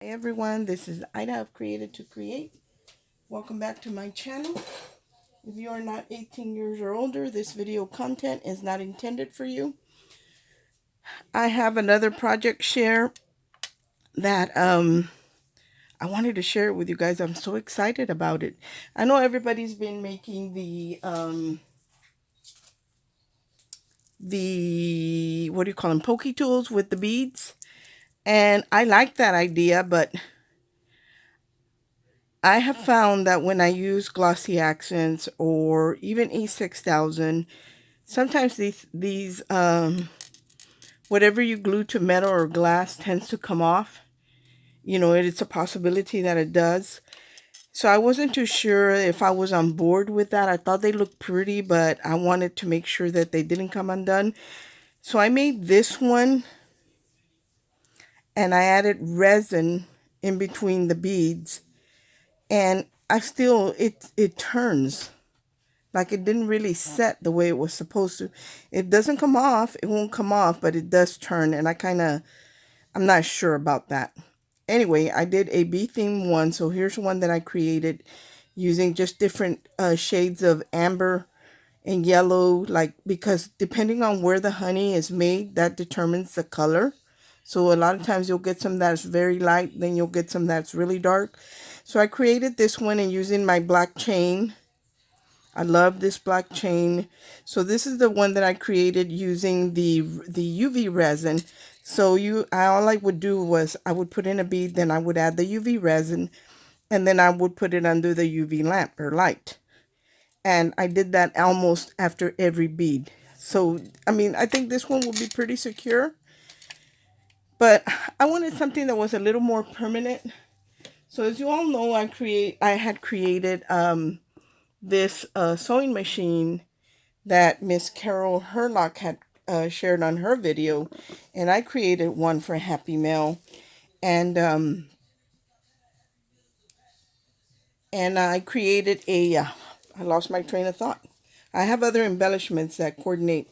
Hey everyone, this is Ida of Created to Create. Welcome back to my channel. If you are not 18 years or older, this video content is not intended for you. I have another project share that I wanted to share it with you guys. I'm so excited about it. I know everybody's been making the what do you call them, pokey tools with the beads, and I like that idea, but I have found that when I use glossy accents or even E6000, sometimes these whatever you glue to metal or glass tends to come off. It's a possibility that it does. So I wasn't too sure if I was on board with that. I thought they looked pretty, but I wanted to make sure that they didn't come undone. So I made this one and I added resin in between the beads, and it turns. Like, it didn't really set the way it was supposed to. It doesn't come off. It won't come off, but it does turn. And I'm not sure about that. Anyway, I did a bee theme one. So here's one that I created using just different shades of amber and yellow. Like, because depending on where the honey is made, that determines the color. So a lot of times you'll get some that's very light. Then you'll get some that's really dark. So I created this one and using my black chain. I love this black chain. So this is the one that I created using the UV resin. So all I would do was I would put in a bead, then I would add the UV resin, and then I would put it under the UV lamp or light. And I did that almost after every bead. So, I mean, I think this one will be pretty secure, but I wanted something that was a little more permanent. So as you all know, I had created this sewing machine that Miss Carol Herlock had shared on her video, and I created one for Happy Mail, and I created I lost my train of thought. I have other embellishments that coordinate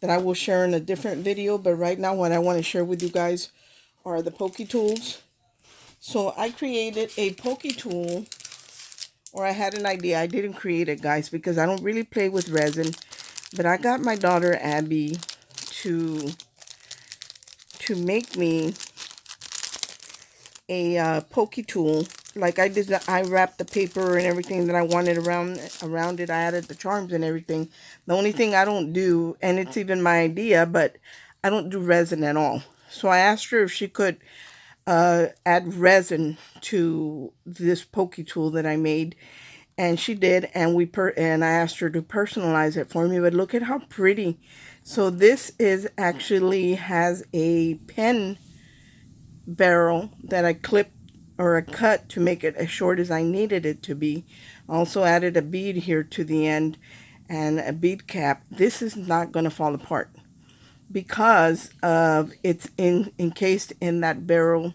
that I will share in a different video, but right now what I want to share with you guys are the pokey tools. So I created a pokey tool, or I had an idea. I didn't create it, guys, because I don't really play with resin. But I got my daughter Abby to make me a pokey tool. Like, I wrapped the paper and everything that I wanted around it. I added the charms and everything. The only thing I don't do, and it's even my idea, but I don't do resin at all. So I asked her if she could add resin to this pokey tool that I made. And she did, and I asked her to personalize it for me. But look at how pretty. So this actually has a pen barrel that I clipped or I cut to make it as short as I needed it to be. Also added a bead here to the end and a bead cap. This is not going to fall apart because of it's encased in that barrel,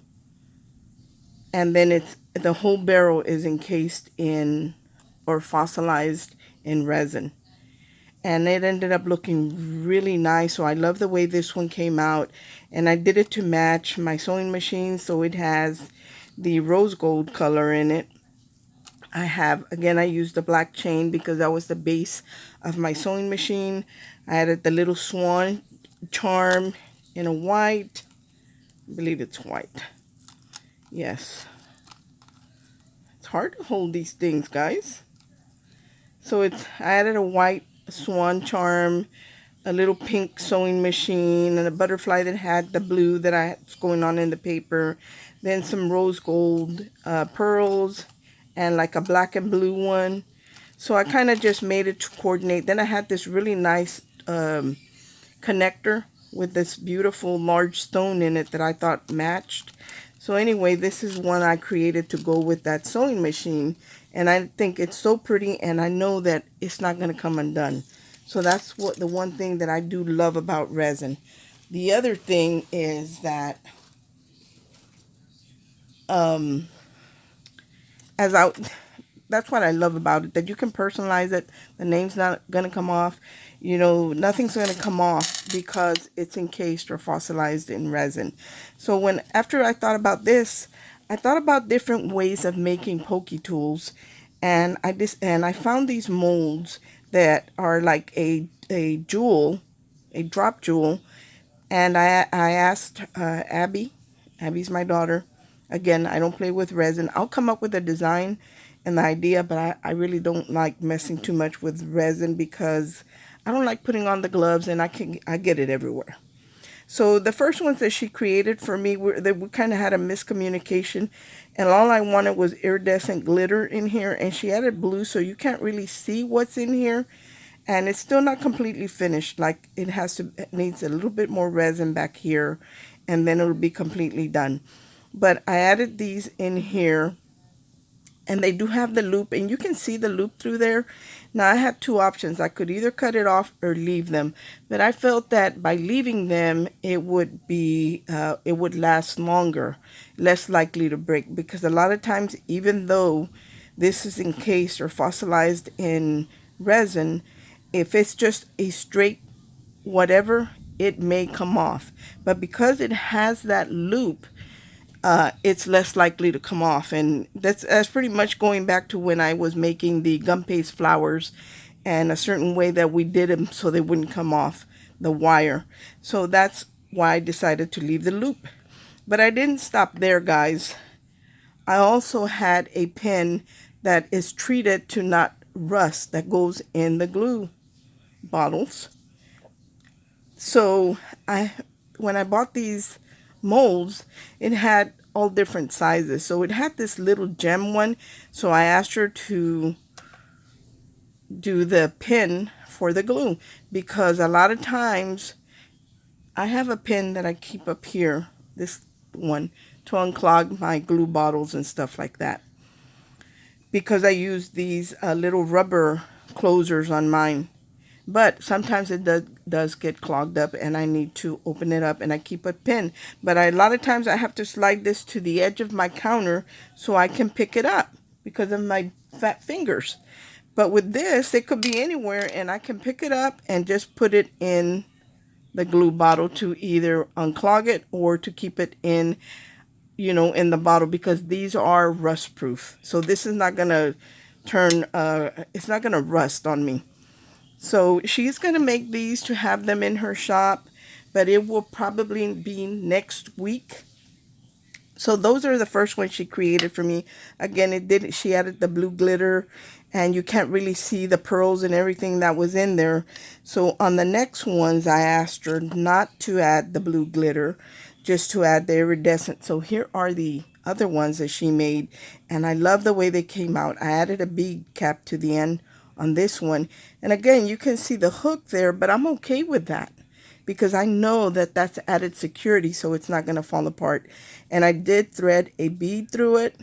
and then the whole barrel is encased in or fossilized in resin, and it ended up looking really nice. So I love the way this one came out, and I did it to match my sewing machine, so it has the rose gold color in it. I used the black chain because that was the base of my sewing machine. I added the little swan charm in a white. I believe it's white. Yes. It's hard to hold these things, guys. So I added a white swan charm, a little pink sewing machine, and a butterfly that had the blue that I was going on in the paper. Then some rose gold pearls and like a black and blue one. So I kind of just made it to coordinate. Then I had this really nice connector with this beautiful large stone in it that I thought matched. So anyway, this is one I created to go with that sewing machine. And I think it's so pretty, and I know that it's not going to come undone. So that's the one thing that I do love about resin. The other thing is that as I that's what I love about it, that you can personalize it. The name's not going to come off. Nothing's going to come off because it's encased or fossilized in resin. So after I thought about this, I thought about different ways of making pokey tools, and I found these molds that are like a jewel, a drop jewel, and I asked Abby. Abby's my daughter. Again, I don't play with resin. I'll come up with a design and the idea, but I really don't like messing too much with resin because I don't like putting on the gloves, and I get it everywhere. So the first ones that she created for me were that we kind of had a miscommunication, and all I wanted was iridescent glitter in here, and she added blue, so you can't really see what's in here, and it's still not completely finished. Like it needs a little bit more resin back here, and then it'll be completely done. But I added these in here, and they do have the loop, and you can see the loop through there. Now I had two options. I could either cut it off or leave them, but I felt that by leaving them it would last longer, less likely to break, because a lot of times, even though this is encased or fossilized in resin, if it's just a straight whatever, it may come off. But because it has that loop, it's less likely to come off. And that's pretty much going back to when I was making the gum paste flowers, and a certain way that we did them so they wouldn't come off the wire. So that's why I decided to leave the loop. But I didn't stop there, guys. I also had a pen that is treated to not rust that goes in the glue bottles. So when I bought these molds, it had all different sizes. So it had this little gem one. So I asked her to do the pin for the glue, because a lot of times I have a pin that I keep up here, this one, to unclog my glue bottles and stuff like that, because I use these little rubber closers on mine. But sometimes it does get clogged up, and I need to open it up, and I keep a pin. But a lot of times I have to slide this to the edge of my counter so I can pick it up because of my fat fingers. But with this, it could be anywhere, and I can pick it up and just put it in the glue bottle to either unclog it or to keep it in, in the bottle, because these are rust proof. So this is not going to it's not going to rust on me. So she's going to make these to have them in her shop, but it will probably be next week. So those are the first ones she created for me. Again, she added the blue glitter, and you can't really see the pearls and everything that was in there. So on the next ones, I asked her not to add the blue glitter, just to add the iridescent. So here are the other ones that she made, and I love the way they came out. I added a bead cap to the end on this one, and again, you can see the hook there, but I'm okay with that because I know that that's added security, so it's not going to fall apart. And I did thread a bead through it,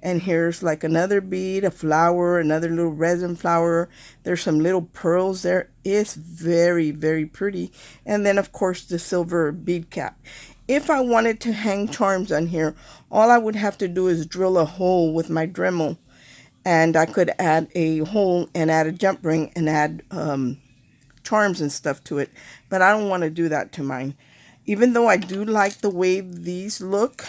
and here's like another bead, a flower, another little resin flower. There's some little pearls there. It's very, very pretty. And then of course the silver bead cap. If I wanted to hang charms on here, all I would have to do is drill a hole with my Dremel, and I could add a hole and add a jump ring and add charms and stuff to it. But I don't want to do that to mine. Even though I do like the way these look,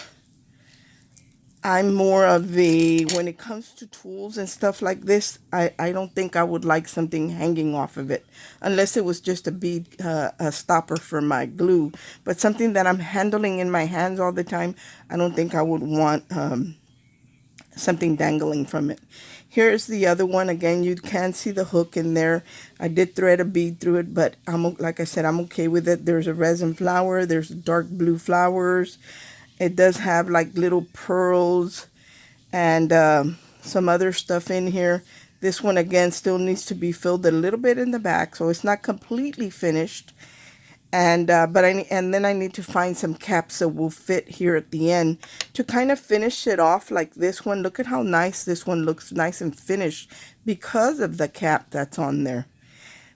I'm more of when it comes to tools and stuff like this, I don't think I would like something hanging off of it. Unless it was just a bead, a stopper for my glue. But something that I'm handling in my hands all the time, I don't think I would want something dangling from it. Here's the other one. Again, you can see the hook in there. I did thread a bead through it, but like I said, I'm okay with it. There's a resin flower. There's dark blue flowers. It does have like little pearls and some other stuff in here. This one again still needs to be filled a little bit in the back, so it's not completely finished. And then I need to find some caps that will fit here at the end to kind of finish it off like this one. Look at how nice this one looks, nice and finished because of the cap that's on there.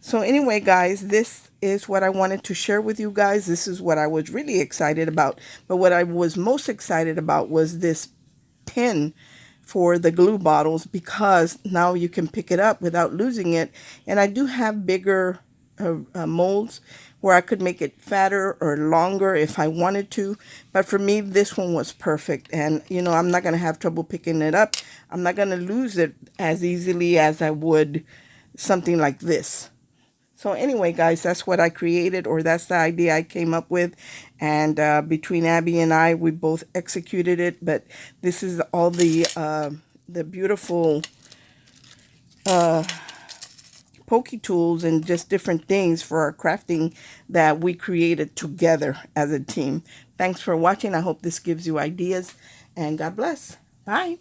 So anyway, guys, this is what I wanted to share with you guys. This is what I was really excited about. But what I was most excited about was this pin for the glue bottles, because now you can pick it up without losing it. And I do have bigger molds where I could make it fatter or longer if I wanted to. But for me, this one was perfect. And, you know, I'm not going to have trouble picking it up. I'm not going to lose it as easily as I would something like this. So anyway, guys, that's what I created, or that's the idea I came up with. And between Abby and I, we both executed it. But this is all the beautiful Pokey tools and just different things for our crafting that we created together as a team. Thanks for watching. I hope this gives you ideas, and God bless. Bye.